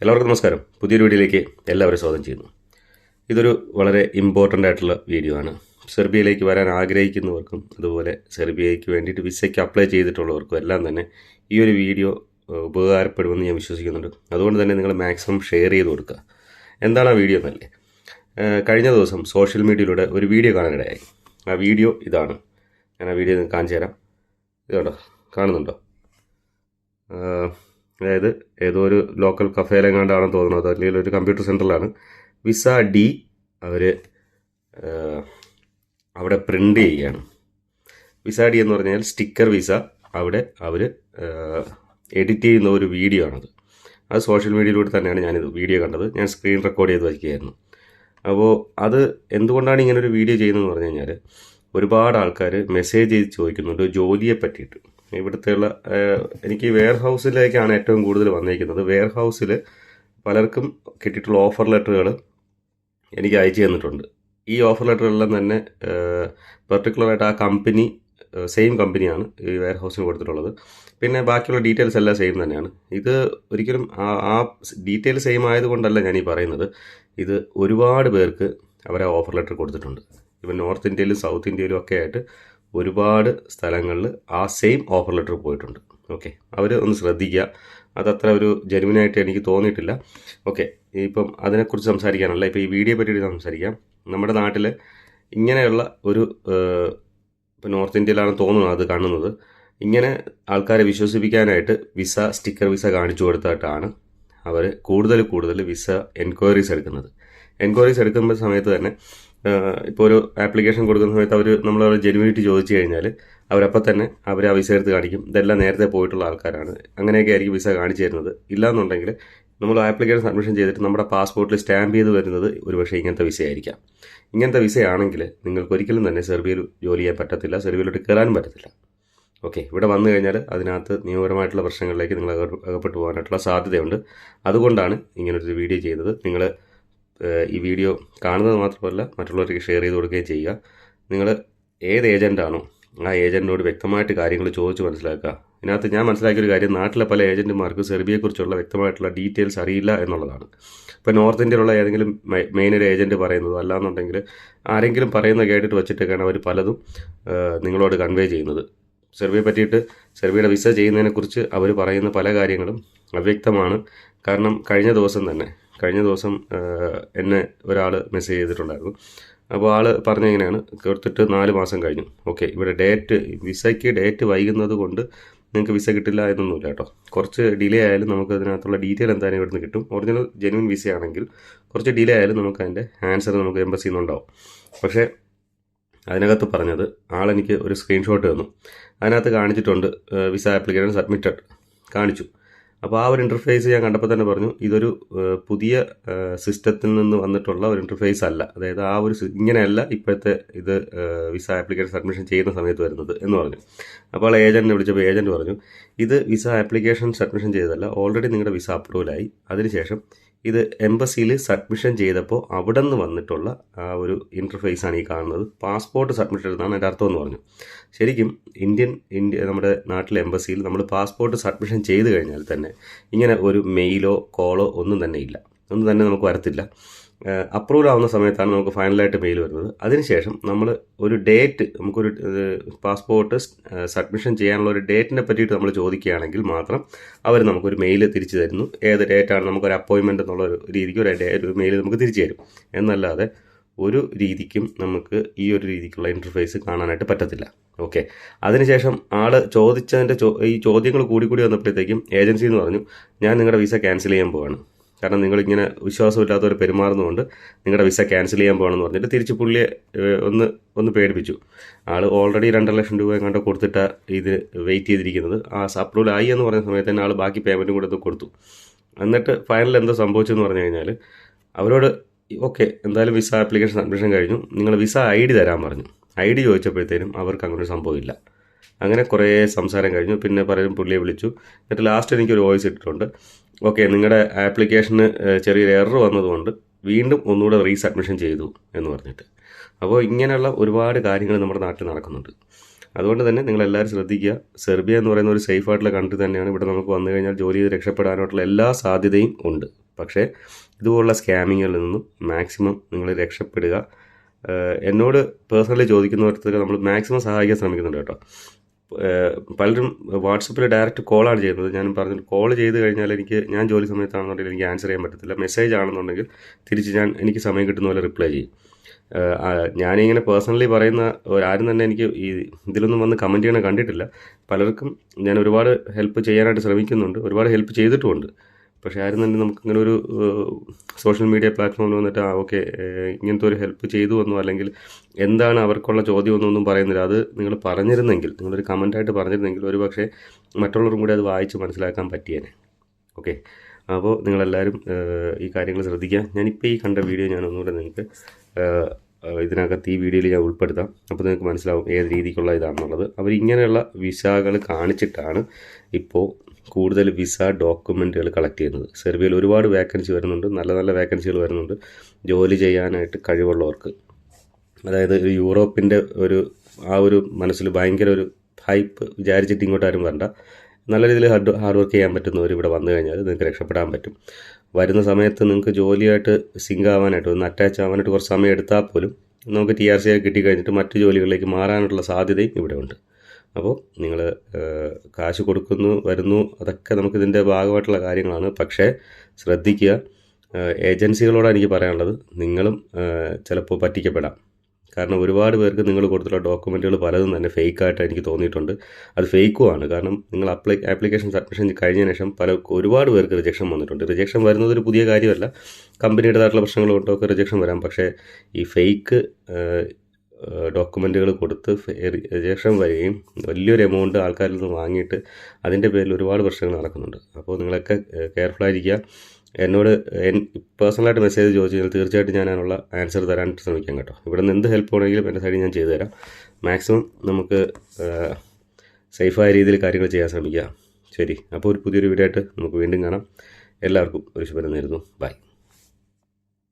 എല്ലാവർക്കും നമസ്കാരം. പുതിയൊരു വീഡിയോയിലേക്ക് എല്ലാവരും സ്വാഗതം ചെയ്യുന്നു. ഇതൊരു വളരെ ഇമ്പോർട്ടൻ്റ് ആയിട്ടുള്ള വീഡിയോ ആണ്. സെർബിയയിലേക്ക് വരാൻ ആഗ്രഹിക്കുന്നവർക്കും അതുപോലെ സെർബിയയ്ക്ക് വേണ്ടിയിട്ട് വിസയ്ക്ക് അപ്ലൈ ചെയ്തിട്ടുള്ളവർക്കും എല്ലാം തന്നെ ഈ ഒരു വീഡിയോ ഉപകാരപ്പെടുമെന്ന് ഞാൻ വിശ്വസിക്കുന്നുണ്ട്. അതുകൊണ്ട് തന്നെ നിങ്ങൾ മാക്സിമം ഷെയർ ചെയ്ത് കൊടുക്കുക. എന്താണ് ആ വീഡിയോ എന്നല്ലേ? കഴിഞ്ഞ ദിവസം സോഷ്യൽ മീഡിയയിലൂടെ ഒരു വീഡിയോ കാണാനിടയായി. ആ വീഡിയോ ഇതാണ്. ഞാൻ ആ വീഡിയോ നിങ്ങൾക്ക് കാണിച്ചു തരാം. ഇതുണ്ടോ, കാണുന്നുണ്ടോ? അതായത് ഏതോ ഒരു ലോക്കൽ കഫേയിലെങ്ങാണ്ടാണെന്ന് തോന്നുന്നത്, അല്ലെങ്കിൽ ഒരു കമ്പ്യൂട്ടർ സെൻറ്ററിലാണ്. വിസ ഡി അവർ അവിടെ പ്രിൻ്റ് ചെയ്യുകയാണ്. വിസ ഡി എന്ന് പറഞ്ഞാൽ സ്റ്റിക്കർ വിസ. അവിടെ അവർ എഡിറ്റ് ചെയ്യുന്ന ഒരു വീഡിയോ ആണത്. അത് സോഷ്യൽ മീഡിയയിലൂടെ തന്നെയാണ് ഞാനിത് വീഡിയോ കണ്ടത്. ഞാൻ സ്ക്രീൻ റെക്കോർഡ് ചെയ്ത് വയ്ക്കുകയായിരുന്നു. അപ്പോൾ അത് എന്തുകൊണ്ടാണ് ഇങ്ങനൊരു വീഡിയോ ചെയ്യുന്നതെന്ന് പറഞ്ഞു കഴിഞ്ഞാൽ, ഒരുപാട് ആൾക്കാർ മെസ്സേജ് ചെയ്ത് ചോദിക്കുന്നുണ്ട് ജോലിയെ പറ്റിയിട്ട്. ഇവിടുത്തെയുള്ള എനിക്ക് വെയർ ഹൗസിലേക്കാണ് ഏറ്റവും കൂടുതൽ വന്നിരിക്കുന്നത്. വെയർ ഹൗസിൽ പലർക്കും കിട്ടിയിട്ടുള്ള ഓഫർ ലെറ്ററുകൾ എനിക്ക് അയച്ചു തന്നിട്ടുണ്ട്. ഈ ഓഫർ ലെറ്ററെല്ലാം തന്നെ പെർട്ടിക്കുലറായിട്ട് ആ കമ്പനി സെയിം കമ്പനിയാണ് ഈ വെയർ ഹൗസിന് കൊടുത്തിട്ടുള്ളത്. പിന്നെ ബാക്കിയുള്ള ഡീറ്റെയിൽസ് എല്ലാം സെയിം തന്നെയാണ്. ഇത് ഒരിക്കലും ആ ഡീറ്റെയിൽ സെയിം ആയതുകൊണ്ടല്ല ഞാനീ പറയുന്നത്. ഇത് ഒരുപാട് പേർക്ക് അവരെ ഓഫർ ലെറ്റർ കൊടുത്തിട്ടുണ്ട്. ഇപ്പം നോർത്ത് ഇന്ത്യയിലും സൗത്ത് ഇന്ത്യയിലും ഒക്കെ ആയിട്ട് ഒരുപാട് സ്ഥലങ്ങളിൽ ആ സെയിം ഓഫർ ലെറ്റർ പോയിട്ടുണ്ട്. ഓക്കെ, അവർ ഒന്ന് ശ്രദ്ധിക്കുക. അതത്ര ഒരു ജെനുവിനായിട്ട് എനിക്ക് തോന്നിയിട്ടില്ല. ഓക്കെ, ഇപ്പം അതിനെക്കുറിച്ച് സംസാരിക്കാനല്ല, ഇപ്പോൾ ഈ വീഡിയോ പറ്റി സംസാരിക്കാം. നമ്മുടെ നാട്ടിൽ ഇങ്ങനെയുള്ള ഒരു ഇപ്പോൾ നോർത്ത് ഇന്ത്യയിലാണെന്ന് തോന്നുന്നു അത് കാണുന്നത്. ഇങ്ങനെ ആൾക്കാരെ വിശ്വസിപ്പിക്കാനായിട്ട് വിസ സ്റ്റിക്കർ വിസ കാണിച്ചു കൊടുത്തിട്ടാണ് അവർ കൂടുതൽ വിസ എൻക്വയറീസ് എടുക്കുന്നത്. എൻക്വയറീസ് എടുക്കുന്ന സമയത്ത് തന്നെ ഇപ്പോൾ ഒരു ആപ്ലിക്കേഷൻ കൊടുക്കുന്ന സമയത്ത് നമ്മളവർ ജെനുവിനിറ്റി ചോദിച്ചു കഴിഞ്ഞാൽ അവരപ്പം തന്നെ അവർ ആ വിസ എടുത്ത് കാണിക്കും. ഇതെല്ലാം നേരത്തെ പോയിട്ടുള്ള ആൾക്കാരാണ്, അങ്ങനെയൊക്കെ ആയിരിക്കും വിസ കാണിച്ചു തരുന്നത്. ഇല്ലാന്നുണ്ടെങ്കിൽ നമ്മൾ ആപ്ലിക്കേഷൻ സബ്മിഷൻ ചെയ്തിട്ട് നമ്മുടെ പാസ്പോർട്ടിൽ സ്റ്റാമ്പ് ചെയ്ത് വരുന്നത് ഒരുപക്ഷെ ഇങ്ങനത്തെ വിസയായിരിക്കാം. ഇങ്ങനത്തെ വിസയാണെങ്കിൽ നിങ്ങൾക്ക് ഒരിക്കലും തന്നെ സെർബിയയിൽ ജോലി ചെയ്യാൻ പറ്റത്തില്ല, സെർബിയയിലോട്ട് കയറാനും പറ്റത്തില്ല. ഓക്കെ, ഇവിടെ വന്നു കഴിഞ്ഞാൽ അതിനകത്ത് നിയമപരമായിട്ടുള്ള പ്രശ്നങ്ങളിലേക്ക് നിങ്ങൾ അകപ്പെട്ടു പോകാനായിട്ടുള്ള സാധ്യതയുണ്ട്. അതുകൊണ്ടാണ് ഇങ്ങനൊരു വീഡിയോ ചെയ്യുന്നത്. നിങ്ങൾ ഈ വീഡിയോ കാണുന്നത് മാത്രമല്ല മറ്റുള്ളവർക്ക് ഷെയർ ചെയ്ത് കൊടുക്കുകയും ചെയ്യുക. നിങ്ങൾ ഏത് ഏജൻറ്റാണോ ആ ഏജൻറ്റിനോട് വ്യക്തമായിട്ട് കാര്യങ്ങൾ ചോദിച്ച് മനസ്സിലാക്കുക. ഇതിനകത്ത് ഞാൻ മനസ്സിലാക്കിയൊരു കാര്യം, നാട്ടിലെ പല ഏജൻറ്റുമാർക്ക് സെർബിയയെക്കുറിച്ചുള്ള വ്യക്തമായിട്ടുള്ള ഡീറ്റെയിൽസ് അറിയില്ല എന്നുള്ളതാണ്. ഇപ്പോൾ നോർത്ത് ഇന്ത്യയിലുള്ള ഏതെങ്കിലും മെയിൻ ഒരു ഏജൻറ്റ് പറയുന്നതോ അല്ലാന്നുണ്ടെങ്കിൽ ആരെങ്കിലും പറയുന്നത് കേട്ടിട്ട് വെച്ചിട്ടൊക്കെയാണ് അവർ പലതും നിങ്ങളോട് കൺവേ ചെയ്യുന്നത്. സെർബിയയെ പറ്റിയിട്ട്, സെർബിയയുടെ വിസ ചെയ്യുന്നതിനെക്കുറിച്ച് അവർ പറയുന്ന പല കാര്യങ്ങളും അവ്യക്തമാണ്. കാരണം കഴിഞ്ഞ ദിവസം എന്നെ ഒരാൾ മെസ്സേജ് ചെയ്തിട്ടുണ്ടായിരുന്നു. അപ്പോൾ ആൾ പറഞ്ഞിങ്ങനെയാണ്, കൊടുത്തിട്ട് 4 മാസം കഴിഞ്ഞു. ഓക്കെ, ഇവിടെ വിസയ്ക്ക് ഡേറ്റ് വൈകുന്നത് കൊണ്ട് നിങ്ങൾക്ക് വിസ കിട്ടില്ല എന്നൊന്നുമില്ല കേട്ടോ. കുറച്ച് ഡിലേ ആയാലും നമുക്ക് അതിനകത്തുള്ള ഡീറ്റെയിൽ എന്തായാലും ഇവിടുന്ന് കിട്ടും. ഒറിജിനൽ ജെനുവിൻ വിസയാണെങ്കിൽ കുറച്ച് ഡിലേ ആയാലും നമുക്ക് അതിൻ്റെ ആൻസർ നമുക്ക് എംബസിയിൽ നിന്നുണ്ടാവും. പക്ഷേ അതിനകത്ത് പറഞ്ഞത്, ആളെനിക്ക് ഒരു സ്ക്രീൻഷോട്ട് തന്നു. അതിനകത്ത് കാണിച്ചിട്ടുണ്ട് വിസ ആപ്ലിക്കേഷൻ സബ്മിറ്റഡ് കാണിച്ചു. അപ്പോൾ ആ ഒരു ഇൻ്റർഫേസ് ഞാൻ കണ്ടപ്പോൾ തന്നെ പറഞ്ഞു, ഇതൊരു പുതിയ സിസ്റ്റത്തിൽ നിന്ന് വന്നിട്ടുള്ള ഒരു ഇൻ്റർഫേസ് അല്ല. അതായത് ആ ഒരു ഇങ്ങനെയല്ല ഇപ്പോഴത്തെ ഇത് വിസ ആപ്ലിക്കേഷൻ സബ്മിഷൻ ചെയ്യുന്ന സമയത്ത് വരുന്നത് എന്ന് പറഞ്ഞു. അപ്പോൾ ഏജൻറ്റിനെ വിളിച്ചപ്പോൾ ഏജൻറ്റ് പറഞ്ഞു, ഇത് വിസ ആപ്ലിക്കേഷൻ സബ്മിഷൻ ചെയ്തതല്ല, ഓൾറെഡി നിങ്ങളുടെ വിസ അപ്രൂവലായി. അതിനുശേഷം ഇത് എംബസിയിൽ സബ്മിഷൻ ചെയ്തപ്പോൾ അവിടെ നിന്ന് വന്നിട്ടുള്ള ആ ഒരു ഇൻ്റർഫേസാണ് ഈ കാണുന്നത്. പാസ്പോർട്ട് സബ്മിറ്റ് എന്നാണ് എൻ്റെ അർത്ഥം എന്ന് പറഞ്ഞു. ശരിക്കും നമ്മുടെ നാട്ടിലെ എംബസിയിൽ നമ്മൾ പാസ്പോർട്ട് സബ്മിഷൻ ചെയ്ത് കഴിഞ്ഞാൽ തന്നെ ഇങ്ങനെ ഒരു മെയിലോ കോളോ ഒന്നും തന്നെ നമുക്ക് വരത്തില്ല. അപ്രൂവൽ ആവുന്ന സമയത്താണ് നമുക്ക് ഫൈനലായിട്ട് മെയിൽ വരുന്നത്. അതിനുശേഷം നമ്മൾ ഒരു ഡേറ്റ്, നമുക്കൊരു പാസ്പോർട്ട് സബ്മിഷൻ ചെയ്യാനുള്ള ഒരു ഡേറ്റിനെ പറ്റിയിട്ട് നമ്മൾ ചോദിക്കുകയാണെങ്കിൽ മാത്രം അവർ നമുക്കൊരു മെയിൽ തിരിച്ചു തരുന്നു. ഏത് ഡേറ്റാണ് നമുക്കൊരു അപ്പോയിൻമെൻ്റ് എന്നുള്ള ഒരു രീതിക്ക് ഒരു മെയിൽ നമുക്ക് തിരിച്ചു തരും. എന്നല്ലാതെ ഒരു രീതിക്കും നമുക്ക് ഈ ഒരു രീതിക്കുള്ള ഇൻ്റർഫേസ് കാണാനായിട്ട് പറ്റത്തില്ല. ഓക്കെ, അതിനുശേഷം ആൾ ചോദിച്ചതിൻ്റെ ഈ ചോദ്യങ്ങൾ കൂടി വന്നപ്പോഴത്തേക്കും ഏജൻസി എന്ന് പറഞ്ഞു, ഞാൻ നിങ്ങളുടെ വിസ ക്യാൻസൽ ചെയ്യാൻ പോവാണ്. കാരണം നിങ്ങളിങ്ങനെ വിശ്വാസമില്ലാത്തവർ പെരുമാറുന്നതുകൊണ്ട് നിങ്ങളുടെ വിസ ക്യാൻസൽ ചെയ്യാൻ പോകണമെന്ന് പറഞ്ഞിട്ട് തിരിച്ച് പുള്ളിയെ ഒന്ന് പേടിപ്പിച്ചു. ആൾ ഓൾറെഡി 2.5 ലക്ഷം രൂപ എങ്ങാണ്ട് കൊടുത്തിട്ട് ഇത് വെയിറ്റ് ചെയ്തിരിക്കുന്നത്. ആ അപ്രൂവൽ ആയി എന്ന് പറഞ്ഞ സമയത്ത് തന്നെ ആൾ ബാക്കി പേയ്മെൻറ്റും കൂടെ കൊടുത്തു. എന്നിട്ട് ഫൈനൽ എന്തോ സംഭവിച്ചെന്ന് പറഞ്ഞു കഴിഞ്ഞാൽ, അവരോട് ഓക്കെ എന്തായാലും വിസ ആപ്ലിക്കേഷൻ സബ്മിഷൻ കഴിഞ്ഞു, നിങ്ങൾ വിസ ID തരാൻ പറഞ്ഞു. ID ചോദിച്ചപ്പോഴത്തേനും അവർക്ക് അങ്ങനെ ഒരു സംഭവമില്ല. അങ്ങനെ കുറേ സംസാരം കഴിഞ്ഞു. പിന്നെ പലരും പുള്ളിയെ വിളിച്ചു. എന്നിട്ട് ലാസ്റ്റ് എനിക്കൊരു വോയിസ് ഇട്ടിട്ടുണ്ട്, ഓക്കെ നിങ്ങളുടെ ആപ്ലിക്കേഷന് ചെറിയൊരു എറർ വന്നതുകൊണ്ട് വീണ്ടും ഒന്നുകൂടെ റീസബ്മിഷൻ ചെയ്തു എന്ന് പറഞ്ഞിട്ട്. അപ്പോൾ ഇങ്ങനെയുള്ള ഒരുപാട് കാര്യങ്ങൾ നമ്മുടെ നാട്ടിൽ നടക്കുന്നുണ്ട്. അതുകൊണ്ട് തന്നെ നിങ്ങളെല്ലാവരും ശ്രദ്ധിക്കുക. സെർബിയ എന്ന് പറയുന്ന ഒരു സേഫ് ആയിട്ടുള്ള കൺട്രി തന്നെയാണ്. ഇവിടെ നമുക്ക് വന്നു കഴിഞ്ഞാൽ ജോലി ചെയ്ത് രക്ഷപ്പെടാനായിട്ടുള്ള എല്ലാ സാധ്യതയും ഉണ്ട്. പക്ഷേ ഇതുപോലുള്ള സ്കാമിങ്ങുകളിൽ നിന്നും മാക്സിമം നിങ്ങൾ രക്ഷപ്പെടുക. എന്നോട് പേഴ്സണലി ചോദിക്കുന്നവർക്ക് നമ്മൾ മാക്സിമം സഹായിക്കാൻ ശ്രമിക്കുന്നുണ്ട് കേട്ടോ. പലരും വാട്സപ്പിൽ ഡയറക്റ്റ് കോളാണ് ചെയ്യുന്നത്. ഞാൻ പറഞ്ഞു, കോൾ ചെയ്ത് കഴിഞ്ഞാൽ ഞാൻ ജോലി സമയത്താണെന്നുണ്ടെങ്കിൽ എനിക്ക് ആൻസർ ചെയ്യാൻ പറ്റത്തില്ല. മെസ്സേജ് ആണെന്നുണ്ടെങ്കിൽ തിരിച്ച് എനിക്ക് സമയം കിട്ടുന്ന പോലെ റിപ്ലൈ ചെയ്യും. ഞാനിങ്ങനെ പേഴ്സണലി പറയുന്ന ആരും തന്നെ എനിക്ക് ഇതിലൊന്നും വന്ന് കമൻറ്റ് ചെയ്യണ കണ്ടിട്ടില്ല. പലർക്കും ഞാൻ ഒരുപാട് ഹെൽപ്പ് ചെയ്യാനായിട്ട് ശ്രമിക്കുന്നുണ്ട്, ഒരുപാട് ഹെൽപ്പ് ചെയ്തിട്ടുമുണ്ട്. പക്ഷേ ആരും തന്നെ നമുക്കിങ്ങനെ ഒരു സോഷ്യൽ മീഡിയ പ്ലാറ്റ്ഫോമിൽ വന്നിട്ട് ഓക്കെ ഇങ്ങനത്തെ ഒരു ഹെൽപ്പ് ചെയ്തു എന്നോ അല്ലെങ്കിൽ എന്താണ് അവർക്കുള്ള ചോദ്യം ഒന്നും പറയുന്നില്ല. അത് നിങ്ങൾ പറഞ്ഞിരുന്നെങ്കിൽ, നിങ്ങളൊരു കമൻറ്റായിട്ട് പറഞ്ഞിരുന്നെങ്കിൽ ഒരു പക്ഷേ മറ്റുള്ളവരും കൂടി അത് വായിച്ച് മനസ്സിലാക്കാൻ പറ്റിയേനെ. ഓക്കെ, അപ്പോൾ നിങ്ങളെല്ലാവരും ഈ കാര്യങ്ങൾ ശ്രദ്ധിക്കുക. ഞാനിപ്പോൾ ഈ കണ്ട വീഡിയോ ഞാൻ ഒന്നുകൂടെ നിങ്ങൾക്ക് ഇതിനകത്ത് ഈ വീഡിയോയിൽ ഞാൻ ഉൾപ്പെടുത്താം. അപ്പോൾ നിങ്ങൾക്ക് മനസ്സിലാവും ഏത് രീതിക്കുള്ള ഇതാണെന്നുള്ളത്. അവരിങ്ങനെയുള്ള വിസകൾ കാണിച്ചിട്ടാണ് ഇപ്പോൾ കൂടുതൽ വിസ ഡോക്യുമെൻറ്റുകൾ കളക്ട് ചെയ്യുന്നത്. സെർബിയയിൽ ഒരുപാട് വേക്കൻസി വരുന്നുണ്ട്, നല്ല നല്ല വേക്കൻസികൾ വരുന്നുണ്ട് ജോലി ചെയ്യാനായിട്ട് കഴിവുള്ളവർക്ക്. അതായത് യൂറോപ്പിൻ്റെ ഒരു മനസ്സിൽ ഭയങ്കര ഒരു ഹൈപ്പ് വിചാരിച്ചിട്ട് ഇങ്ങോട്ട് ആരും വരണ്ട. നല്ല രീതിയിൽ ഹാർഡ് വർക്ക് ചെയ്യാൻ പറ്റുന്നവർ ഇവിടെ വന്നു കഴിഞ്ഞാൽ നിങ്ങൾക്ക് രക്ഷപ്പെടാൻ പറ്റും. വരുന്ന സമയത്ത് നിങ്ങൾക്ക് ജോലിയായിട്ട് സിങ്ക് ആവാനായിട്ട് ഒന്ന് അറ്റാച്ച് ആവാനായിട്ട് കുറച്ച് സമയം എടുത്താൽ പോലും നമുക്ക് TRC കിട്ടിക്കഴിഞ്ഞിട്ട് മറ്റു ജോലികളിലേക്ക് മാറാനുള്ള സാധ്യതയും ഇവിടെ ഉണ്ട്. അപ്പോൾ നിങ്ങൾ കാശ് കൊടുക്കുന്നു, വരുന്നു, അതൊക്കെ നമുക്കിതിൻ്റെ ഭാഗമായിട്ടുള്ള കാര്യങ്ങളാണ്. പക്ഷേ ശ്രദ്ധിക്കുക, ഏജൻസികളോടാണ് എനിക്ക് പറയാനുള്ളത്, നിങ്ങളും ചിലപ്പോൾ പറ്റിക്കപ്പെടാം. കാരണം ഒരുപാട് പേർക്ക് നിങ്ങൾ കൊടുത്തുള്ള ഡോക്യുമെൻറ്റുകൾ പലതും തന്നെ ഫേക്കായിട്ട് എനിക്ക് തോന്നിയിട്ടുണ്ട്. അത് ഫേക്കുമാണ്. കാരണം നിങ്ങൾ ആപ്ലിക്കേഷൻ സബ്മിഷൻ കഴിഞ്ഞതിന് ശേഷം ഒരുപാട് പേർക്ക് റിജക്ഷൻ വന്നിട്ടുണ്ട്. റിജക്ഷൻ വരുന്നത് ഒരു പുതിയ കാര്യമല്ല, കമ്പനിയുടേതായിട്ടുള്ള പ്രശ്നങ്ങൾ കൊണ്ടൊക്കെ റിജക്ഷൻ വരാം. പക്ഷേ ഈ ഫേക്ക് ഡോക്യുമെൻറ്റുകൾ കൊടുത്ത് റിജക്ഷൻ വരികയും വലിയൊരു എമൗണ്ട് ആൾക്കാരിൽ നിന്ന് വാങ്ങിയിട്ട് അതിൻ്റെ പേരിൽ ഒരുപാട് പ്രശ്നങ്ങൾ നടക്കുന്നുണ്ട്. അപ്പോൾ നിങ്ങളൊക്കെ കെയർഫുള്ളായിരിക്കുക. എന്നോട് പേഴ്സണലായിട്ട് മെസ്സേജ് ചോദിച്ചു കഴിഞ്ഞാൽ തീർച്ചയായിട്ടും ഞാൻ അതിനുള്ള ആൻസർ തരാൻ ശ്രമിക്കാം കേട്ടോ. ഇവിടെ നിന്ന് എന്ത് ഹെൽപ്പ് വേണമെങ്കിലും എൻ്റെ സൈഡിൽ ഞാൻ ചെയ്തു തരാം. മാക്സിമം നമുക്ക് സേഫായ രീതിയിൽ കാര്യങ്ങൾ ചെയ്യാൻ ശ്രമിക്കുക. ശരി, അപ്പോൾ ഒരു പുതിയൊരു വീഡിയോ ആയിട്ട് നമുക്ക് വീണ്ടും കാണാം. എല്ലാവർക്കും ഒരു ശുഭദിനം നേരുന്നു. ബൈ.